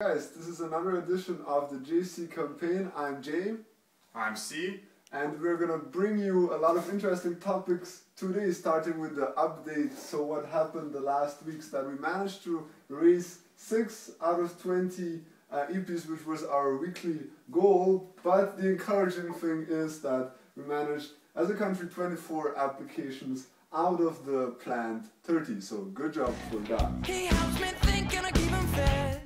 Guys, this is another edition of the JC campaign. I'm Jay. I'm C. And we're gonna bring you a lot of interesting topics today, starting with the update. So what happened the last weeks, that we managed to raise 6 out of 20 EPs, which was our weekly goal. But the encouraging thing is that we managed, as a country, 24 applications out of the planned 30. So good job for that. He helps me think and I keep him fed.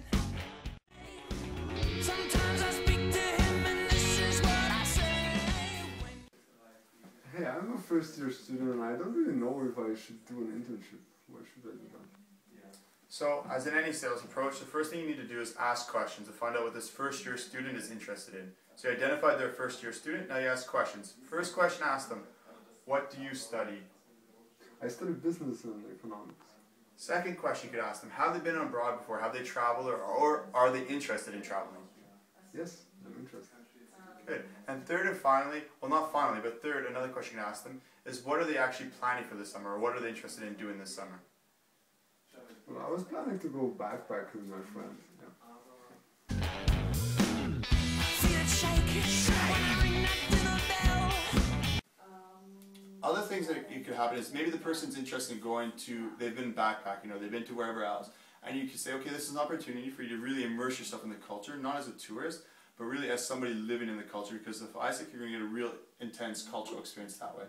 Sometimes I speak to him and this is what I say. Hey, I'm a first year student and I don't really know if I should do an internship. Why should I do that? So, as in any sales approach, the first thing you need to do is ask questions to find out what this first year student is interested in. So you identified their first year student, now you ask questions. First question, ask them, what do you study? I study business and economics. Second question you could ask them, have they been abroad before? Have they traveled or are they interested in traveling? Yes, I'm interested. Good. And third and finally, well not finally, but third, another question you can ask them is what are they actually planning for this summer, or what are they interested in doing this summer? Well, I was planning to go backpacking with my friends. Yeah. Other things that could happen is maybe the person's interested in going to, they've been backpacking or they've been to wherever else, and you could say, okay, this is an opportunity for you to really immerse yourself in the culture, not as a tourist, but really as somebody living in the culture, because if Isaac, you're going to get a real intense cultural experience that way.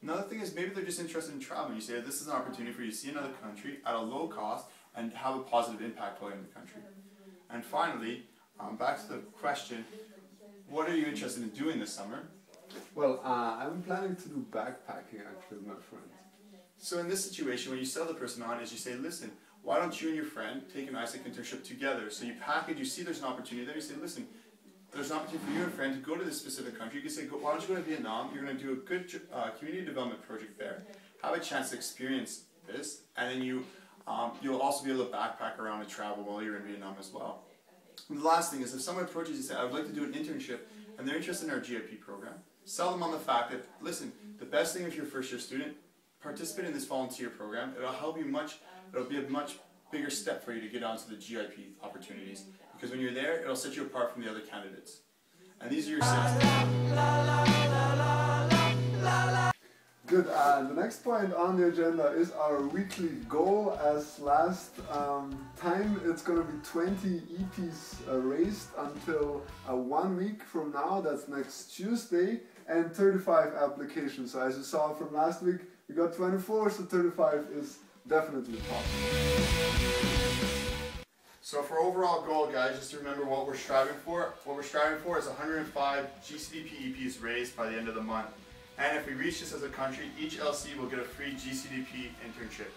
Another thing is maybe they're just interested in traveling. You say this is an opportunity for you to see another country at a low cost and have a positive impact while in the country. And finally, back to the question, what are you interested in doing this summer? Well, I'm planning to do backpacking actually with my friends. So in this situation, when you sell the person on is you say, listen, why don't you and your friend take an Isaac internship together? So you package, you see there's an opportunity there, you say, listen, there's an opportunity for you and a friend to go to this specific country. You can say, why don't you go to Vietnam? You're going to do a good community development project there. Have a chance to experience this, and then you'll also be able to backpack around and travel while you're in Vietnam as well. And the last thing is, if someone approaches you and says, I would like to do an internship, and they're interested in our GIP program, sell them on the fact that, listen, the best thing if you're a first year student, participate in this volunteer program. It'll help you it'll be a much bigger step for you to get onto the GIP opportunities. Because when you're there, it'll set you apart from the other candidates. And these are your sales. Good, the next point on the agenda is our weekly goal. As last time, it's going to be 20 EPs raised until 1 week from now, that's next Tuesday, and 35 applications. So as you saw from last week, we got 24, so 35 is definitely possible. So for overall goal, guys, just to remember what we're striving for. What we're striving for is 105 GCDP EPs raised by the end of the month. And if we reach this as a country, each LC will get a free GCDP internship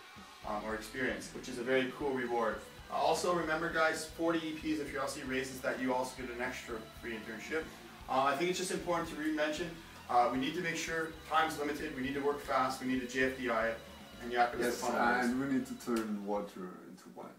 or experience, which is a very cool reward. Also remember, guys, 40 EPs if your LC raises that, you also get an extra free internship. I think it's just important to re-mention, we need to make sure time's limited, we need to work fast, we need to JFDI it, and you have to Yes, and we need to turn water into wine.